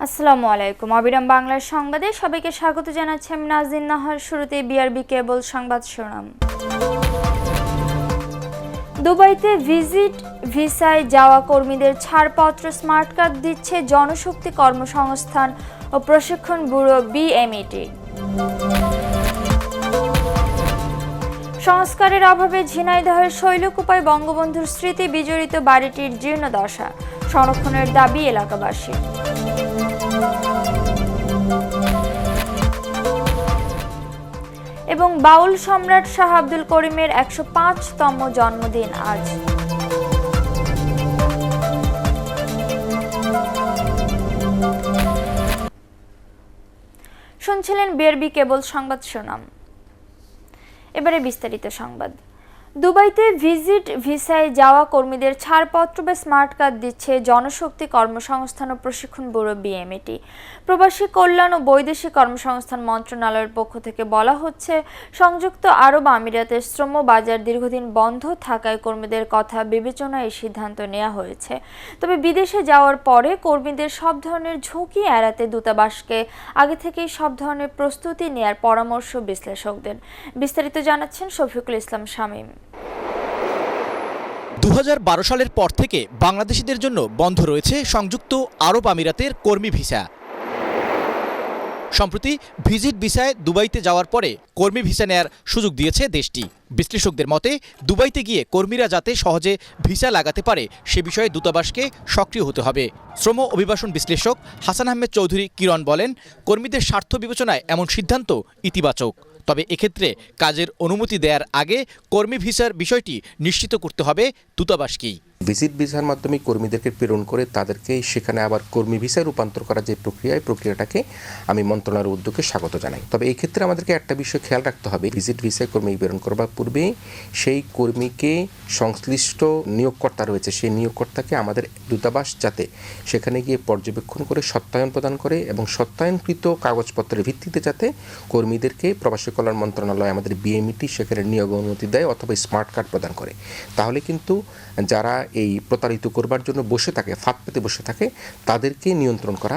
আসসালামু আলাইকুম। অবিরাম বাংলার সংবাদে সবাইকে স্বাগত জানাচ্ছি আমি নাজনীন নাহার। শুরুতে বিআরবি কেবল সংবাদ শিরোনাম। দুবাইতে ভিজিট ভিসায় যাওয়া কর্মীদের ছাড়পত্র স্মার্ট কার্ড দিচ্ছে জনশক্তি কর্মসংস্থান ও প্রশিক্ষণ ব্যুরো বিএমইটি। সংস্কারের অভাবে ঝিনাইদহের শৈলকুপায় বঙ্গবন্ধুর স্মৃতি বিজড়িত বাড়িটির জীর্ণদশা, সংরক্ষণের দাবি এলাকাবাসী। এবং বাউল সম্রাট শাহ আব্দুল করিমের ১০৫তম জন্মদিন আজ। শুনছিলেন বিআরবি কেবল সংবাদ শিরোনাম। এবারে বিস্তারিত সংবাদ। দুবাইতে ভিজিট ভিসায় যাওয়া কর্মীদের ছাড়পত্র বা স্মার্ট কার্ড দিচ্ছে জনশক্তি কর্মসংস্থান ও প্রশিক্ষণ ব্যুরো বিএমইটি। প্রবাসী কল্যাণ ও বৈদেশিক কর্মসংস্থান মন্ত্রণালয়ের পক্ষ থেকে বলা হচ্ছে, সংযুক্ত আরব আমিরাতের শ্রম বাজার দীর্ঘদিন বন্ধ থাকায় কর্মীদের কথা বিবেচনায় এই সিদ্ধান্ত নেওয়া হয়েছে। তবে বিদেশে যাওয়ার পরে কর্মীদের সব ধরনের ঝুঁকি এড়াতে দূতাবাসকে আগে থেকেই সব ধরনের প্রস্তুতি নেয়ার পরামর্শ বিশ্লেষকদের। বিস্তারিত জানাচ্ছেন শফিকুল ইসলাম শামীম। ২০১২ সালের পর থেকে বাংলাদেশিদের জন্য বন্ধ রয়েছে সংযুক্ত আরব আমিরাতের কর্মী ভিসা। সম্প্রতি ভিজিট ভিসায় দুবাইতে যাওয়ার পরে কর্মী ভিসা নেয়ার সুযোগ দিয়েছে দেশটি। বিশ্লেষকদের মতে, দুবাইতে গিয়ে কর্মীরা যাতে সহজে ভিসা লাগাতে পারে সে বিষয়ে দূতাবাসকে সক্রিয় হতে হবে। শ্রম অভিবাসন বিশ্লেষক হাসান আহমেদ চৌধুরী কিরণ বলেন, কর্মীদের স্বার্থ বিবেচনায় এমন সিদ্ধান্ত ইতিবাচক। তবে এক্ষেত্রে কাজের অনুমতি দেওয়ার আগে কর্মী ভিসার বিষয়টি নিশ্চিত করতে হবে দূতাবাসকেই। ভিজিট ভিসার মাধ্যমে কর্মীদেরকে প্রেরণ করে তাদেরকে সেখানে আবার কর্মী ভিসায় রূপান্তর করার যে প্রক্রিয়াটাকে আমি মন্ত্রণালয়ের উদ্যোগে স্বাগত জানাই। তবে এই ক্ষেত্রে আমাদেরকে একটা বিষয় খেয়াল রাখতে হবে, ভিজিট ভিসায় কর্মী প্রেরণ করবার পূর্বে সেই কর্মীকে সংশ্লিষ্ট নিয়োগকর্তা রয়েছে, সেই নিয়োগকর্তাকে আমাদের দূতাবাস যাতে সেখানে গিয়ে পর্যবেক্ষণ করে সত্যায়ন প্রদান করে এবং সত্যায়নকৃত কাগজপত্রের ভিত্তিতে যাতে কর্মীদেরকে প্রবাসী কল্যাণ মন্ত্রণালয় আমাদের বিএমইটি সেখানে নিয়োগ অনুমতি দেয় অথবা স্মার্ট কার্ড প্রদান করে। তাহলে কিন্তু যারা এই প্রতারিত করবার জন্য বসে থাকে, ফাঁদ পেতে বসে থাকে, তাদেরকে নিয়ন্ত্রণ করা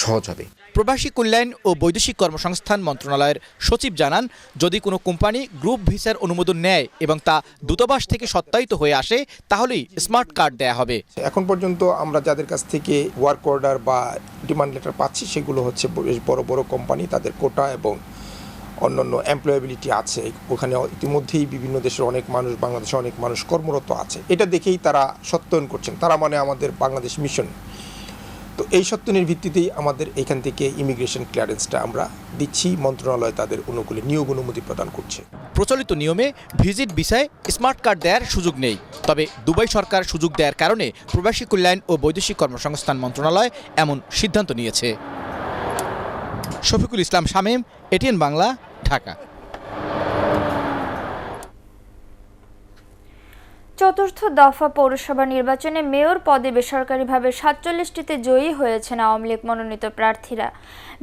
সহজ হবে। প্রবাসী কল্যাণ ও বৈদেশিক কর্মসংস্থান মন্ত্রণালয়ের সচিব জানান, যদি কোনো কোম্পানি গ্রুপ ভিসার অনুমোদন নেয় এবং তা দূতাবাস থেকে সত্যায়িত হয়ে আসে তাহলেই স্মার্ট কার্ড দেয়া হবে। এখন পর্যন্ত আমরা যাদের কাছ থেকে ওয়ার্ক অর্ডার বা ডিমান্ড লেটার পাচ্ছি সেগুলো হচ্ছে বেশ বড় বড় কোম্পানি, তাদের কোটা এবং অন্যান্য এমপ্লয়াবিলিটি আছে। ওখানে ইতিমধ্যেই বিভিন্ন দেশের অনেক মানুষ, বাংলাদেশের অনেক মানুষ কর্মরত আছে। এটা দেখেই তারা সত্যায়ন করছেন, তারা মানে আমাদের বাংলাদেশ মিশন। তো এই সত্যায়নের ভিত্তিতেই আমাদের এখান থেকে ইমিগ্রেশন ক্লিয়ারেন্সটা আমরা দিচ্ছি, মন্ত্রণালয় তাদের অনুকূলে নিয়োগ অনুমতি প্রদান করছে। প্রচলিত নিয়মে ভিজিট ভিসায় স্মার্ট কার্ড দেওয়ার সুযোগ নেই। তবে দুবাই সরকার সুযোগ দেওয়ার কারণে প্রবাসী কল্যাণ ও বৈদেশিক কর্মসংস্থান মন্ত্রণালয় এমন সিদ্ধান্ত নিয়েছে। শফিকুল ইসলাম শামীম, এটিএন বাংলা, ঢাকা। চতুর্থ দফা পৌরসভা নির্বাচনে মেয়র পদে বেসরকারিভাবে ৪৭টিতে জয়ী হয়েছেন আওয়ামী লীগ মনোনীত প্রার্থীরা।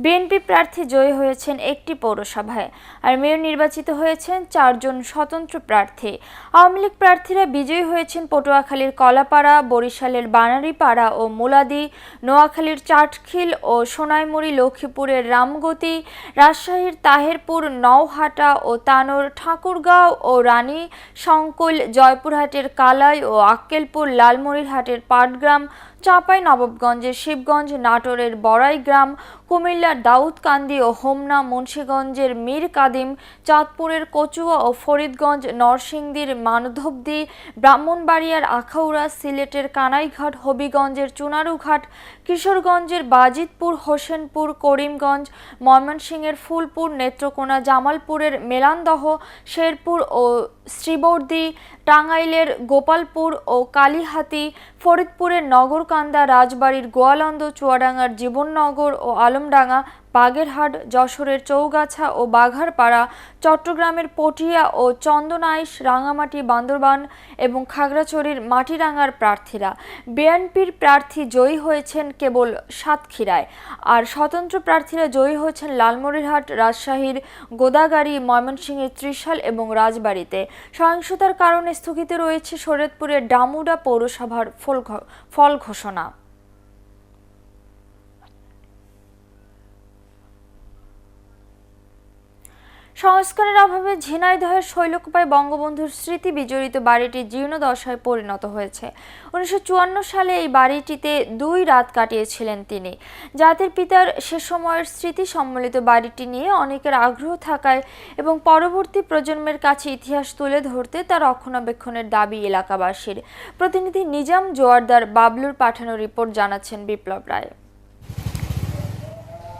বিএনপি প্রার্থী জয়ী হয়েছেন একটি পৌরসভায়, আর মেয়র নির্বাচিত হয়েছেন ৪ জন স্বতন্ত্র প্রার্থী। আওয়ামী লীগ প্রার্থীরা বিজয়ী হয়েছেন পটুয়াখালীর কলাপাড়া, বরিশালের বানারীপাড়া ও মুলাদি, নোয়াখালীর চাটখিল ও সোনাইমুড়ি, লক্ষ্মীপুরের রামগতি, রাজশাহীর তাহেরপুর, নওহাটা ও তানোর, ঠাকুরগাঁও ও রানী সংকুল, জয়পুরহাটের কালাই ও আক্কেলপুর, লালমনিরহাটের পাটগ্রাম, চাঁপাই নবাবগঞ্জের শিবগঞ্জ, নাটোরের বড়াইগ্রাম, কুমিল্লার দাউদকান্দি ও হোমনা, মুন্সিগঞ্জের মীর কাদিম, চাঁদপুরের কচুয়া ও ফরিদগঞ্জ, নরসিংদীর মানধবদী, ব্রাহ্মণবাড়িয়ার আখাউড়া, সিলেটের কানাইঘাট, হবিগঞ্জের চুনারুঘাট, কিশোরগঞ্জের বাজিতপুর, হোসেনপুর, করিমগঞ্জ, ময়মনসিংহের ফুলপুর, নেত্রকোনা, জামালপুরের মেলান্দহ, শেরপুর ও শ্রীবর্দী, টাঙ্গাইলের গোপালপুর ও কালিহাতি, ফরিদপুরের নগরকান্দা, রাজবাড়ীর গোয়ালন্দ, চুয়াডাঙ্গার জীবননগর ও আলমডাঙ্গা, বাগেরহাট, যশোরের চৌগাছা ও বাঘারপাড়া, চট্টগ্রামের পটিয়া ও চন্দনাইশ, রাঙামাটি, বান্দরবান এবং খাগড়াছড়ির মাটিরাঙ্গার প্রার্থীরা। বিএনপির প্রার্থী জয়ী হয়েছেন কেবল সাতক্ষীরায়, আর স্বতন্ত্র প্রার্থীরা জয়ী হয়েছেন লালমনিরহাট, রাজশাহীর গোদাগাড়ী, ময়মনসিংহের ত্রিশাল এবং রাজবাড়ীতে। সহিংসতার কারণে স্থগিত রয়েছে শরীয়তপুরের ডামুডা পৌরসভার ফল ঘোষণা। সংস্কারের অভাবে ঝিনাইদহের শৈলকুপায় বঙ্গবন্ধুর স্মৃতি বিজড়িত বাড়িটি জীর্ণদশায় পরিণত হয়েছে। 1954 সালে এই বাড়িটিতে 2 রাত কাটিয়েছিলেন তিনি। জাতির পিতার সে সময়ের স্মৃতি সম্মিলিত বাড়িটি নিয়ে অনেকের আগ্রহ থাকায় এবং পরবর্তী প্রজন্মের কাছে ইতিহাস তুলে ধরতে তার রক্ষণাবেক্ষণের দাবি এলাকাবাসীর। প্রতিনিধি নিজাম জোয়ারদার বাবলুর পাঠানো রিপোর্ট জানাচ্ছেন বিপ্লব রায়।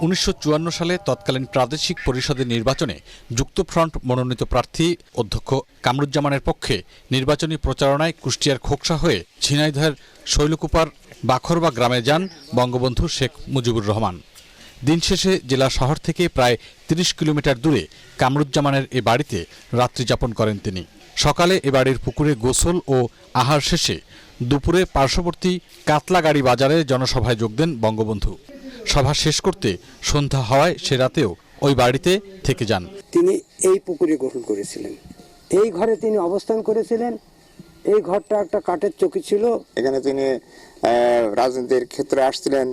1954 সালে তৎকালীন প্রাদেশিক পরিষদের নির্বাচনে যুক্তফ্রন্ট মনোনীত প্রার্থী অধ্যক্ষ কামরুজ্জামানের পক্ষে নির্বাচনী প্রচারণায় কুষ্টিয়ার খোকসা হয়ে ঝিনাইদহের শৈলকুপার বাখরবা গ্রামে যান বঙ্গবন্ধু শেখ মুজিবুর রহমান। দিন শেষে জেলা শহর থেকে প্রায় 30 কিলোমিটার দূরে কামরুজ্জামানের এ বাড়িতে রাত্রি যাপন করেন তিনি। সকালে এ বাড়ির পুকুরে গোসল ও আহার শেষে দুপুরে পার্শ্ববর্তী কাতলাগাড়ি বাজারে জনসভায় যোগ দেন বঙ্গবন্ধু। সভা শেষ করতে সন্ধ্যা হওয়ায় সে রাতেও ওই বাড়িতে থেকে যান। তিনি এই পুকুরে গোসল করেছিলেন, এই ঘরে তিনি অবস্থান করেছিলেন। এই ঘরটা একটা কাঠের চৌকি ছিল। এখানে তিনি রাজনীতির ক্ষেত্রে আসছিলেন।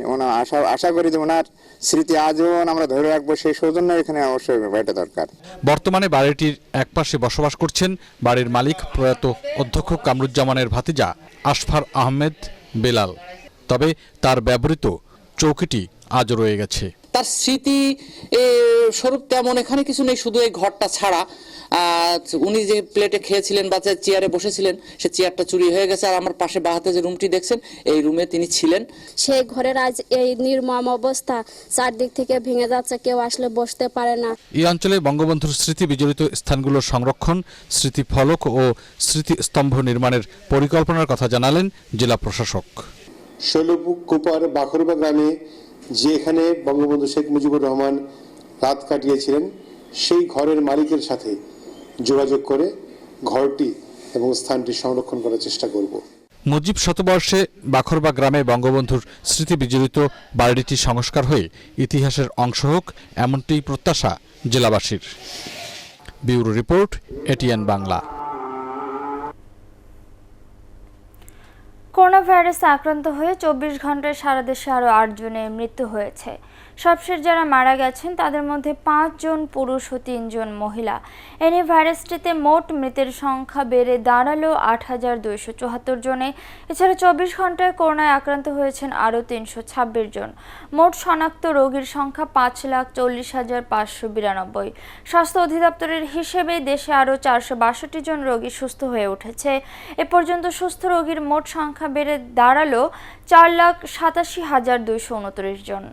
আশা করি যে ওনার স্মৃতি আজীবন আমরা ধরে রাখবো, সেই সৌজন্য এখানে অবশ্যই বাড়িটা দরকার। বর্তমানে বাড়িটির একপাশে বসবাস করছেন বাড়ির মালিক প্রয়াত অধ্যক্ষ কামরুজ্জামানের ভাতিজা আশফার আহমেদ বেলাল। তবে তার ব্যবহৃত চৌকিটি আজও রয়ে গেছে। তার স্মৃতি স্বরূপ তেমন এখানে কিছু নেই, শুধু এই ঘরটা ছাড়া। উনি যে প্লেটে খেয়েছিলেন বা যে চেয়ারে বসেছিলেন, সে চেয়ারটা চুরি হয়ে গেছে। আর আমার পাশে বাহাতে যে রুমটি দেখছেন, এই রুমে তিনি ছিলেন। সেই ঘরের আজ এই নির্মম অবস্থা, চারদিক থেকে ভেঙে যাচ্ছে, কেউ আসলে বসতে পারে না। এই অঞ্চলে বঙ্গবন্ধুর স্মৃতি বিজড়িত স্থানগুলোর সংরক্ষণ, স্মৃতি ফলক ও স্মৃতি স্তম্ভ নির্মাণের পরিকল্পনার কথা জানালেন জেলা প্রশাসক। শৈলকুপার বাখরবা গ্রামে যেখানে বঙ্গবন্ধু শেখ মুজিবুর রহমান রাত কাটিয়েছিলেন, সেই ঘরের মালিকের সাথে যোগাযোগ করে ঘরটি এবং স্থানটি সংরক্ষণ করার চেষ্টা করব। মুজিব শতবর্ষে বাখরবা গ্রামে বঙ্গবন্ধুর স্মৃতি বিজড়িত বাড়িটি সংস্কার হয়ে ইতিহাসের অংশ হোক, এমনটি প্রত্যাশা জেলাবাসীর। Bureau report, ATN Bangla. Corona ভাইরাসে আক্রান্ত হয়ে 24 ঘন্টায় সারা দেশে আরও 8 জনের মৃত্যু হয়েছে। সবশেষ যারা মারা গেছেন তাদের মধ্যে 5 জন পুরুষ ও 3 জন মহিলা। এ নিয়ে ভাইরাসটিতে মোট মৃতের সংখ্যা বেড়ে দাঁড়ালো 8,274 জনে। এছাড়া 24 ঘন্টায় করোনায় আক্রান্ত হয়েছেন আরও 326 জন। মোট শনাক্ত রোগীর সংখ্যা 5,40,592। স্বাস্থ্য অধিদপ্তরের হিসেবে দেশে আরও 462 জন রোগী সুস্থ হয়ে উঠেছে। এ পর্যন্ত সুস্থ রোগীর মোট সংখ্যা বেড়ে দাঁড়ালো 4,87,229 জন।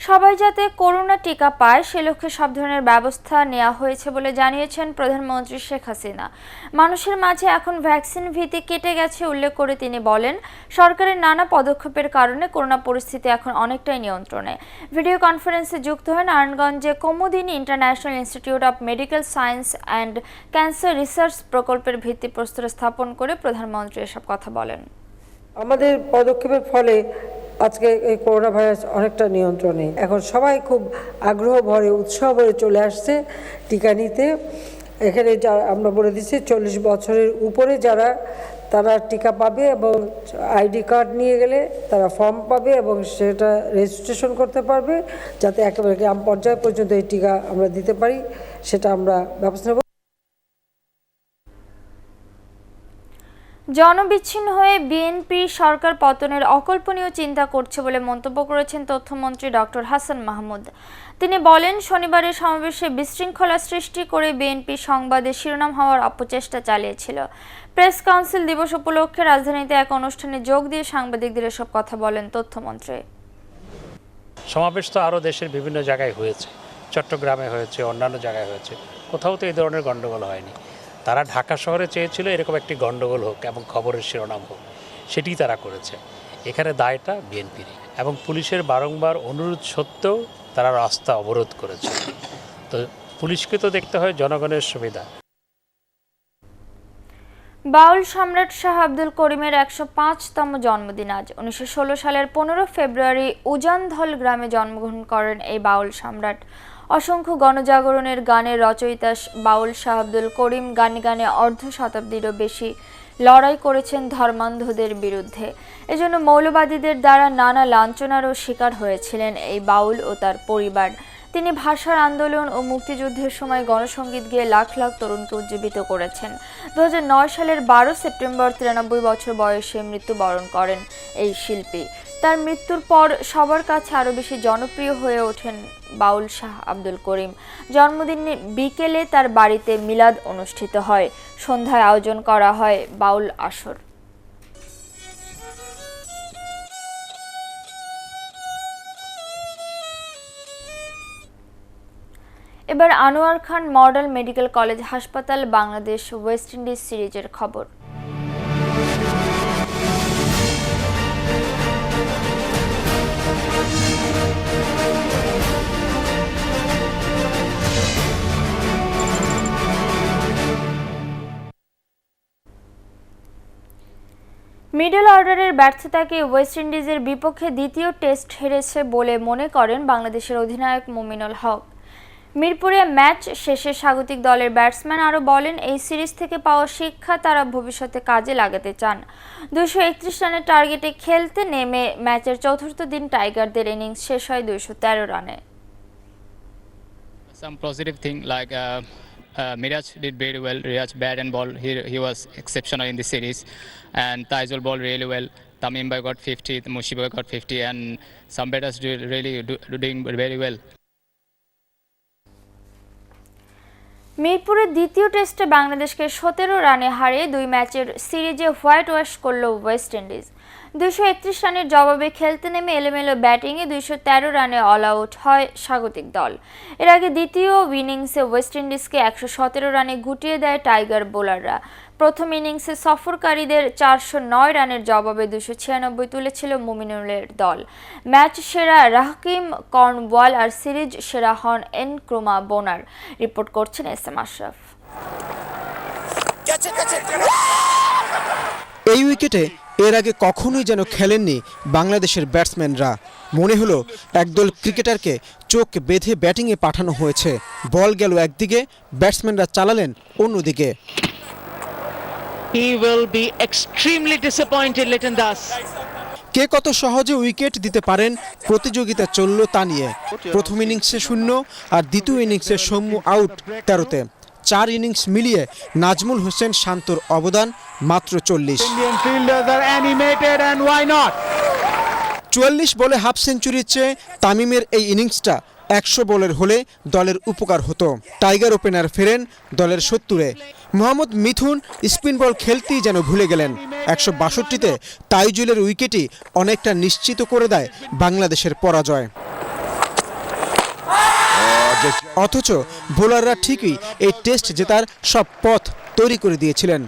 সবাই যাতে করোনা টিকা পায় সে লক্ষ্যে সব ধরনের ব্যবস্থা নেওয়া হয়েছে বলে জানিয়েছেন প্রধানমন্ত্রী শেখ হাসিনা। মানুষের মাঝে এখন ভ্যাকসিন ভীতি কেটে গেছে উল্লেখ করে তিনি বলেন, সরকারের নানা পদক্ষেপের কারণে করোনা পরিস্থিতি এখন অনেকটাই নিয়ন্ত্রণে। ভিডিও কনফারেন্সে যুক্ত হয়ে নারায়ণগঞ্জে Kumudini international institute of medical science and cancer research প্রকল্পের ভিত্তিপ্রস্তর স্থাপন করে প্রধানমন্ত্রী এসব কথা বলেন। আমাদের পদক্ষেপের ফলে আজকে এই করোনা ভাইরাস অনেকটা নিয়ন্ত্রণে। এখন সবাই খুব আগ্রহ ভরে, উৎসাহ ভরে চলে আসছে টিকা নিতে। এখানে যা আমরা বলে দিচ্ছি 40 বছরের উপরে যারা, তারা টিকা পাবে এবং আইডি কার্ড নিয়ে গেলে তারা ফর্ম পাবে এবং সেটা রেজিস্ট্রেশন করতে পারবে, যাতে একেবারে গ্রাম পর্যায় পর্যন্ত এই টিকা আমরা দিতে পারি, সেটা আমরা ব্যবস্থা নেব। জনবিচ্ছিন্ন হয়ে বিএনপি সরকার পতনের অকল্পনীয় চিন্তা করছে বলে মন্তব্য করেছেন তথ্যমন্ত্রী ডক্টর হাসান মাহমুদ। তিনি বলেন, শনিবারের সমাবেশে বিশৃঙ্খলা সৃষ্টি করে বিএনপি সংবাদে শিরোনাম হওয়ার অপচেষ্টা চালিয়েছিল। প্রেস কাউন্সিল দিবস উপলক্ষে রাজধানীতে এক অনুষ্ঠানে যোগ দিয়ে সাংবাদিকদের এসব কথা বলেন তথ্যমন্ত্রী। সমাবেশ তো আরও দেশের বিভিন্ন জায়গায় হয়েছে, চট্টগ্রামে হয়েছে, অন্যান্য জায়গায় হয়েছে, কোথাও তো এই ধরনের গণ্ডগোল হয়নি। তারা ঢাকা শহরে চেয়েছিল এরকম একটি গণ্ডগোল হোক এবং খবরের শিরোনাম হোক, সেটি তারা করেছে। এখানে দায়টা বিএনপির এবং পুলিশের বারংবার অনুরোধ সত্ত্বেও তারা রাস্তা অবরোধ করেছে। তো পুলিশকে তো দেখতে হয় জনগণের সুবিধা। বাউল সম্রাট শাহ আব্দুল করিমের 105তম জন্মদিন আজ। 1916 সালের 15 ফেব্রুয়ারি উজানধল গ্রামে জন্মগ্রহণ করেন এই বাউল সম্রাট। অসংখ্য গণজাগরণের গানের রচয়িতা বাউল শাহ আব্দুল করিম গানে গানে অর্ধ শতাব্দীরও বেশি লড়াই করেছেন ধর্মান্ধদের বিরুদ্ধে। এজন্য মৌলবাদীদের দ্বারা নানা লাঞ্ছনারও শিকার হয়েছিলেন এই বাউল ও তার পরিবার। তিনি ভাষার আন্দোলন ও মুক্তিযুদ্ধের সময় গণসঙ্গীত গেয়ে লাখ লাখ তরুণকে উজ্জীবিত করেছেন। 2009 সালের 12 সেপ্টেম্বর 93 বছর বয়সে মৃত্যুবরণ করেন এই শিল্পী। তার মৃত্যুর পর সবার কাছে আরও বেশি জনপ্রিয় হয়ে ওঠেন বাউল শাহ আব্দুল করিম। জন্মদিনে বিকেলে তার বাড়িতে মিলাদ অনুষ্ঠিত হয়, সন্ধ্যায় আয়োজন করা হয় বাউল আসর। এবার আনোয়ার খান মডেল মেডিকেল কলেজ হাসপাতাল বাংলাদেশ ওয়েস্ট ইন্ডিজ সিরিজের খবর। মিডল অর্ডারের ব্যর্থতাকে ওয়েস্ট ইন্ডিজের বিপক্ষে দ্বিতীয় টেস্ট হেরেছে বলে মনে করেন বাংলাদেশের অধিনায়ক মুমিনুল হক। মিরপুরে ম্যাচ শেষে স্বাগতিক দলের ব্যাটসম্যান আরও বলেন, এই সিরিজ থেকে পাওয়া শিক্ষা তারা ভবিষ্যতে কাজে লাগাতে চান। 231 রানের টার্গেটে খেলতে নেমে ম্যাচের চতুর্থ দিন টাইগারদের ইনিংস শেষ হয় 213 রানে। Some positive thing like Miraj did very well. Miraj bat and ball, he was exceptional in the series, and Taizul bowled really well. Tamim Bhai got 50, Mushiba got 50, and some batters doing very well. মিরপুরের দ্বিতীয় টেস্টে বাংলাদেশকে 17 রানে হারিয়ে 2 ম্যাচের সিরিজে white wash করল West Indies. 231 রানের জবাবে খেলতে নেমে এলোমেলো ব্যাটিংয়ে 213 রানে অল আউট হয় স্বাগতিক দল। এর আগে দ্বিতীয় ইনিংসে ওয়েস্ট ইন্ডিজকে 117 রানে গুটিয়ে দেয় টাইগার বোলাররা। প্রথম ইনিংসে সফরকারীদের 409 রানের জবাবে 296 তুলেছিল মুমিনুলের দল। ম্যাচ সেরা রাহকিম কর্নওয়াল আর সিরিজ সেরা হন এনক্রোমা বোনার। রিপোর্ট করছেন SM আশরাফ। এই উইকেটে এর আগে কখনোই যেন খেলেননি বাংলাদেশের ব্যাটসম্যানরা। মনে হলো একদল ক্রিকেটারকে চোখ বেঁধে ব্যাটিংয়ে পাঠানো হয়েছে। বল গেল একদিকে, ব্যাটসম্যানরা চালালেন অন্যদিকে। He will be extremely disappointed, Liton Das. কে কত সহজে উইকেট দিতে পারেন প্রতিযোগিতা চলল তা নিয়ে। প্রথম ইনিংসে 0 আর দ্বিতীয় ইনিংসে সৌম্য আউট 13-তে। 4 ইনিংস মিলিয়ে নাজমুল হোসেন শান্তর অবদান মাত্র 40। 44 বলে হাফ সেঞ্চুরির চেয়ে তামিমের এই ইনিংসটা 100 বলের হলে দলের উপকার হতো। টাইগার ওপেনার ফেরেন দলের 70-এ। মোহাম্মদ মিথুন স্পিন বল খেলতেই যেন ভুলে গেলেন। 162-তে তাইজুলের উইকেটই অনেকটা নিশ্চিত করে দেয় বাংলাদেশের পরাজয়। অথচ বোলাররা ঠিকই এই টেস্ট জেতার সব পথ তৈরি করে দিয়েছিলেন।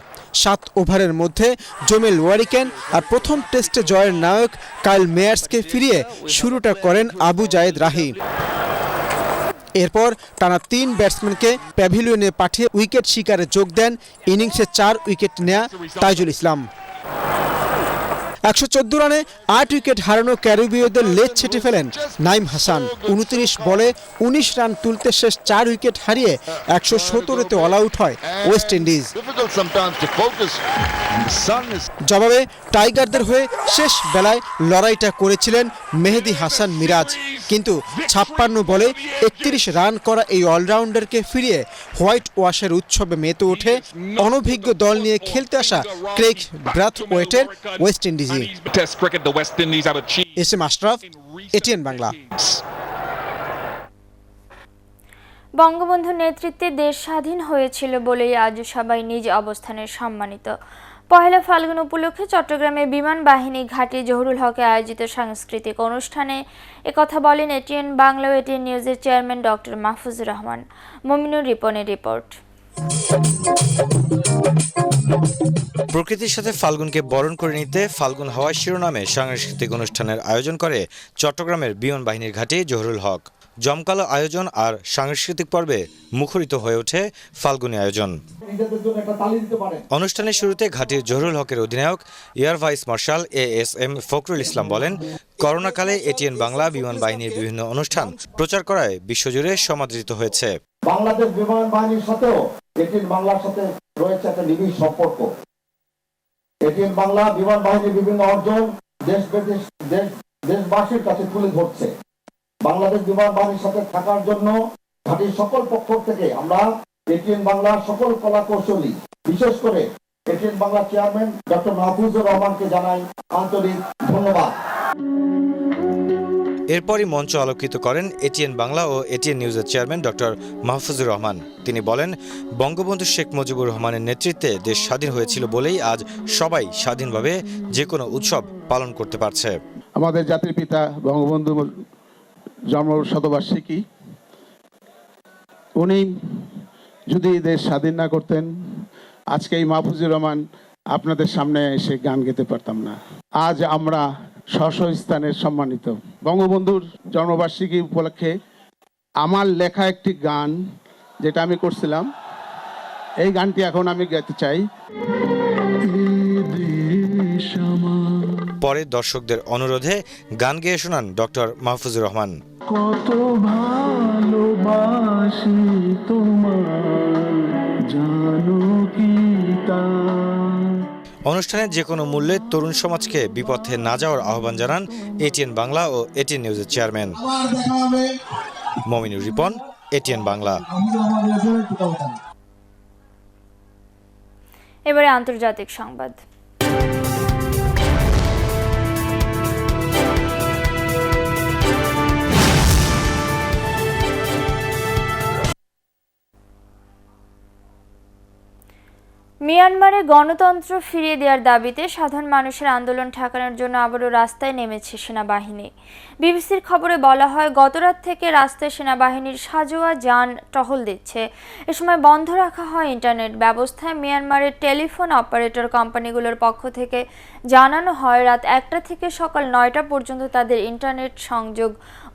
7 ওভারের মধ্যে জোমেল ওয়ারিকেন আর প্রথম টেস্টে জয়ের নায়ক কাইল মেয়ার্সকে ফিরিয়ে শুরুটা করেন আবু জায়েদ রাহি। এরপর টানা 3 ব্যাটসম্যানকে প্যাভিলিয়নে পাঠিয়ে উইকেট শিকারে যোগ দেন ইনিংসে 4 উইকেট নেয়া তাইজুল ইসলাম। 114 রানে 8 উইকেট হারানো ক্যারিবীয়দের লেজ ছেটে ফেলেন নাইম হাসান। 29 বলে 19 রান তুলতে শেষ 4 উইকেট হারিয়ে 117-তে অল আউট হয় ওয়েস্ট ইন্ডিজ। জবাবে টাইগারদের হয়ে শেষ বেলায় লড়াইটা করেছিলেন মেহেদী হাসান মিরাজ, কিন্তু 56 বলে 31 রান করা এই অলরাউন্ডারকে ফিরিয়ে হোয়াইট ওয়াশের উৎসবে মেতে ওঠে অনভিজ্ঞ দল নিয়ে খেলতে আসা ক্রেগ ব্রাথওয়েটের West Indies. SM Ashraf, ATN Bangla. বঙ্গবন্ধুর নেতৃত্বে দেশ স্বাধীন হয়েছিল বলেই আজ সবাই নিজ অবস্থানে সম্মানিত। পহেলা ফাল্গুন উপলক্ষে চট্টগ্রামে বিমান বাহিনী ঘাঁটি জহুরুল হকে আয়োজিত সাংস্কৃতিক অনুষ্ঠানে একথা বলেন ATN বাংলা ও ATN নিউজের চেয়ারম্যান ডক্টর মাহফুজুর রহমান। মুমিনুর রিপনের রিপোর্ট। প্রকৃতির সাথে ফাল্গুনকে বরণ করে নিতে ফাল্গুন হাওয়া শিরোনামে সাংস্কৃতিক অনুষ্ঠানের আয়োজন করে চট্টগ্রামের বিমান বাহিনীর ঘাঁটি জহুরুল হক। জমকালো আয়োজন আর সাংস্কৃতিক পর্বে মুখরিত হয়ে ওঠে ফাল্গুনী আয়োজন। অনুষ্ঠানের শুরুতে ঘাঁটির জহুরুল হকের অধিনায়ক air vice marshal ASM Fakhrul Islam বলেন, করোনাকালে ATN বাংলা বিমান বাহিনীর বিভিন্ন অনুষ্ঠান প্রচার করায় বিশ্বজুড়ে সমাদৃত হয়েছে। বাংলাদেশ বিমান বাহিনীর সাথেও ATN বাংলার সাথে রয়েছে একটা নিবিড় সম্পর্ক। এটিএন বাংলা বিমান বাহিনীর বিভিন্ন অর্জন দেশবাসীর কাছে তুলে ধরছে। বাংলাদেশ বিমান বাহিনীর সাথে থাকার জন্য ঘাঁটির সকল পক্ষ থেকে আমরা এটিএন বাংলা সকল কলা কৌশলী, বিশেষ করে ATN Bangla chairman doctor Mahfuzur রহমানকে জানাই আন্তরিক ধন্যবাদ। এরপরই মঞ্চ আলোকিত করেন এটিএন বাংলা ও এটিএন নিউজের চেয়ারম্যান ডক্টর মাহফুজুর রহমান। তিনি বলেন, বঙ্গবন্ধু শেখ মুজিবুর রহমানের নেতৃত্বে দেশ স্বাধীন হয়েছিল বলেই আজ সবাই স্বাধীনভাবে যে কোনো উৎসব পালন করতে পারছে। আমাদের জাতির পিতা বঙ্গবন্ধুর জন্ম শতবার্ষিকী, উনি যদি দেশ স্বাধীন না করতেন আজকে এই মাহফুজুর রহমান আপনাদের সামনে এসে গান গেতে পারতাম না। আজ আমরা স্ব স্থানের সম্মানিত। বঙ্গবন্ধুর জন্মবার্ষিকী উপলক্ষে আমার লেখা একটি গান যেটা আমি করছিলাম, এই গানটি এখন আমি গাইতে চাই। পরে দর্শকদের অনুরোধে গান গেয়ে শোনান ডক্টর মাহফুজুর রহমান। কত ভালোবাসি তোমার জানো কি তা। অনুষ্ঠানে যে কোনো মূল্যে তরুণ সমাজকে বিপথে না যাওয়ার আহ্বান জানান এটিএন বাংলা ও এটিএন নিউজের চেয়ারম্যান। মমিনুর রিপন, এটিএন বাংলা। এবারে আন্তর্জাতিক সংবাদ। মিয়ানমারে গণতন্ত্র ফিরিয়ে দেওয়ার দাবিতে সাধারণ মানুষের আন্দোলন ঠেকানোর জন্য আবারও রাস্তায় নেমেছে সেনাবাহিনী। বিবিসির খবরে বলা হয়, গতরাত থেকে রাস্তায় সেনাবাহিনীর সাঁজোয়া যান টহল দিচ্ছে। এ সময় বন্ধ রাখা হয় ইন্টারনেট ব্যবস্থায়। মিয়ানমারের টেলিফোন অপারেটর কোম্পানিগুলোর পক্ষ থেকে জানানো হয়, রাত 1টা থেকে সকাল 9টা পর্যন্ত তাদের ইন্টারনেট সংযোগ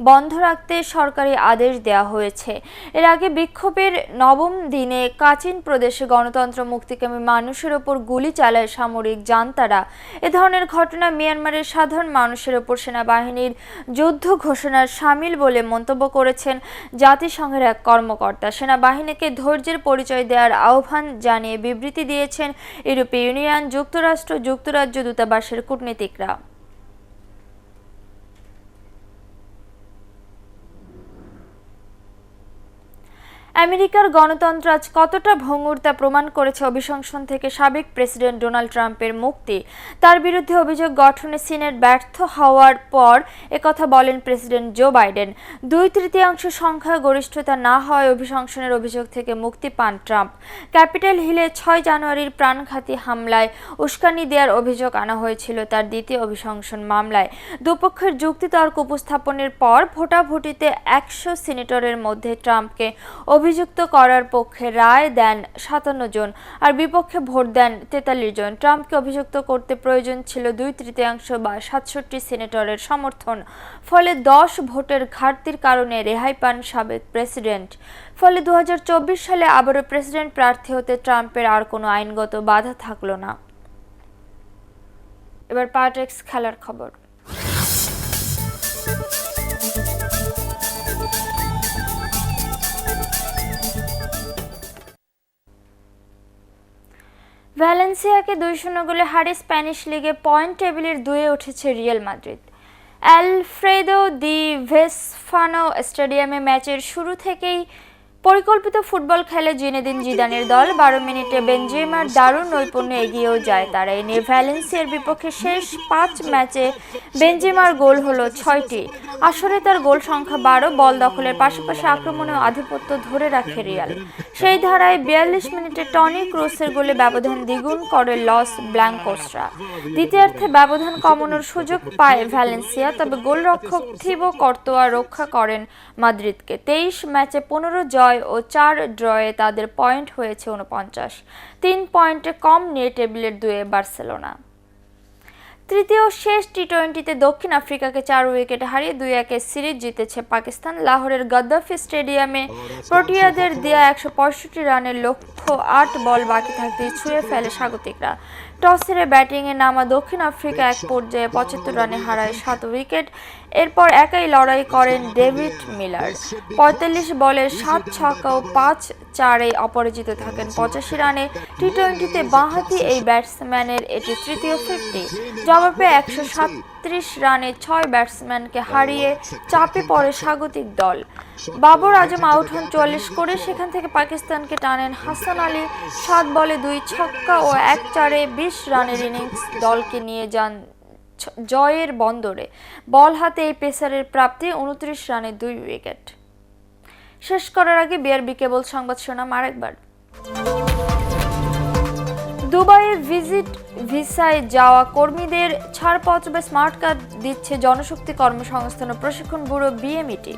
বন্ধ রাখতে সরকারি আদেশ দেওয়া হয়েছে। এর আগে বিক্ষোভের 9ম দিনে কাচিন প্রদেশে গণতন্ত্র মুক্তিকামী মানুষের ওপর গুলি চালায় সামরিক জান্তারা। এ ধরনের ঘটনা মিয়ানমারের সাধারণ মানুষের ওপর সেনাবাহিনীর যুদ্ধ ঘোষণার শামিল বলে মন্তব্য করেছেন জাতিসংঘের এক কর্মকর্তা। সেনাবাহিনীকে ধৈর্যের পরিচয় দেওয়ার আহ্বান জানিয়ে বিবৃতি দিয়েছেন ইউরোপীয় ইউনিয়ন, যুক্তরাষ্ট্র, যুক্তরাজ্য দূতাবাসের কূটনীতিকরা। আমেরিকার গণতন্ত্র আজ কতটা ভঙ্গুর তা প্রমাণ করেছে অভিশংসন থেকে সাবেক প্রেসিডেন্ট ডোনাল্ড ট্রাম্পের মুক্তি। তার বিরুদ্ধে অভিযোগ গঠনে সিনেট ব্যর্থ হওয়ার পর একথা বলেন প্রেসিডেন্ট জো বাইডেন। 2/3 সংখ্যাগরিষ্ঠতা না হওয়ায় অভিশংসনের অভিযোগ থেকে মুক্তি পান ট্রাম্প। ক্যাপিটাল হিলে 6 জানুয়ারির প্রাণঘাতী হামলায় উস্কানি দেওয়ার অভিযোগ আনা হয়েছিল তার দ্বিতীয় অভিশংসন মামলায়। দুপক্ষের যুক্তিতর্ক উপস্থাপনের পর ভোটাভুটিতে 100 সিনেটরের মধ্যে ট্রাম্পকে অভিযুক্ত করার পক্ষে রায় দেন 57 জন আর বিপক্ষে ভোট দেন 43 জন। ট্রাম্পকে অভিযুক্ত করতে প্রয়োজন ছিল 2/3 বা 67 সিনেটরের সমর্থন। ফলে 10 ভোটের ঘাটতির কারণে রেহাই পান সাবেক প্রেসিডেন্ট। ফলে 2024 সালে আবারও প্রেসিডেন্ট প্রার্থী হতে ট্রাম্পের আর কোনো আইনগত বাধা থাকলো না। এবার পার্টেক্স খেলার খবর। ভ্যালেন্সিয়াকে 2-0 গোলে হারিয়ে স্প্যানিশ লিগে পয়েন্ট টেবিলের 2-এ উঠেছে রিয়াল মাদ্রিদ। অ্যালফ্রেদো দি ভেসফানো স্টেডিয়ামে ম্যাচের শুরু থেকেই পরিকল্পিত ফুটবল খেলে জিনেদিন জিদানের দল। 12 মিনিটে বেনজেমার দারুণ নৈপুণ্যে এগিয়েও যায় তারা। এ নিয়ে ভ্যালেন্সিয়ার বিপক্ষে শেষ 5 ম্যাচে বেনজেমার গোল হলো 6টি। আসরে তার গোল সংখ্যা 12। বল দখলের পাশাপাশি আক্রমণেও আধিপত্য ধরে রাখে রিয়াল। সেই ধারায় 42 মিনিটে টনি ক্রুসের গোলে ব্যবধান দ্বিগুণ করে লস ব্ল্যাঙ্কোসরা। দ্বিতীয়ার্ধে ব্যবধান কমানোর সুযোগ পায় ভ্যালেন্সিয়া, তবে গোলরক্ষক থিবো কর্তোয়া রক্ষা করেন মাদ্রিদকে। 23 ম্যাচে 15 জয় ও 4 ড্রয়ে তাদের পয়েন্ট হয়েছে 49। 3 পয়েন্টে কম নিয়ে টেবিলের 2-এ বার্সেলোনা। তৃতীয় শেষ টি-20তে দক্ষিণ আফ্রিকাকে 4 উইকেটে হারিয়ে 2-1 সিরিজ জিতেছে পাকিস্তান। লাহোরের গদ্দাফি স্টেডিয়ামে প্রোটিয়াদের দেয়া 165 রানের লক্ষ্য 8 বল বাকি থাকতেই ছুঁয়ে ফেলে স্বাগতিকরা। টস হেরে ব্যাটিংয়ে নামা দক্ষিণ আফ্রিকা এক পর্যায়ে ৭৫ রানে হারায় ৭ উইকেট। এরপর একাই লড়াই করেন ডেভিড মিলার। ৪৫ বলে ৭ ছক্কা ও ৫-৪-এ অপরাজিত থাকেন ৮৫ রানে। টি-20তে বাঁহাতি এই ব্যাটসম্যানের এটি তৃতীয় 50। জবাবে ১৩৭ রানে ৬ ব্যাটসম্যানকে হারিয়ে চাপে পড়ে স্বাগতিক দল। বাবর আজম আউট হন ৪৪ করে। সেখান থেকে পাকিস্তানকে টানেন হাসান আলী। ৭ বলে ২ ছক্কা ও ১-৪-এ ২০ রানের ইনিংস দলকে নিয়ে যান জয়ের বন্দরে। বল হাতে এই পেসারের প্রাপ্তি ২৯ রানে ২ উইকেট। শেষ করার আগে বিআরবি কেবল সংবাদ শিরোনাম আরেকবার। দুবাইয়ে ভিজিট ভিসায় যাওয়া কর্মীদের ছাড়পত্র বা স্মার্ট কার্ড দিচ্ছে জনশক্তি কর্মসংস্থান ও প্রশিক্ষণ ব্যুরো বিএমইটি।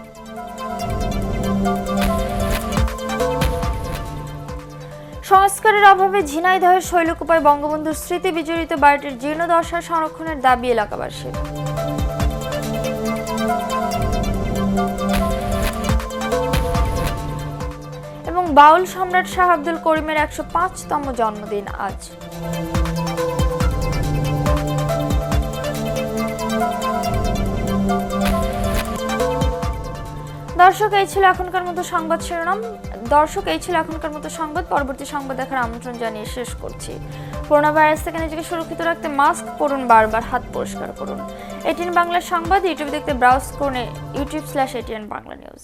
সংস্কারের অভাবে ঝিনাইদহের শৈলকুপায় বঙ্গবন্ধুর স্মৃতি বিজড়িত বাড়িটির জীর্ণদশা সংরক্ষণের দাবি এলাকাবাসীর। এবং বাউল সম্রাট শাহ আব্দুল করিমের ১০৫তম জন্মদিন আজ। দর্শক এই ছিল এখনকার মতো সংবাদ শিরোনাম। পরবর্তী সংবাদ দেখার আমন্ত্রণ জানিয়ে শেষ করছি। করোনা ভাইরাস থেকে নিজেকে সুরক্ষিত রাখতে মাস্ক পরুন, বারবার হাত পরিষ্কার করুন। এটিএন বাংলা সংবাদ ইউটিউব দেখতে ব্রাউজ করুন youtube/ATN বাংলা নিউজ।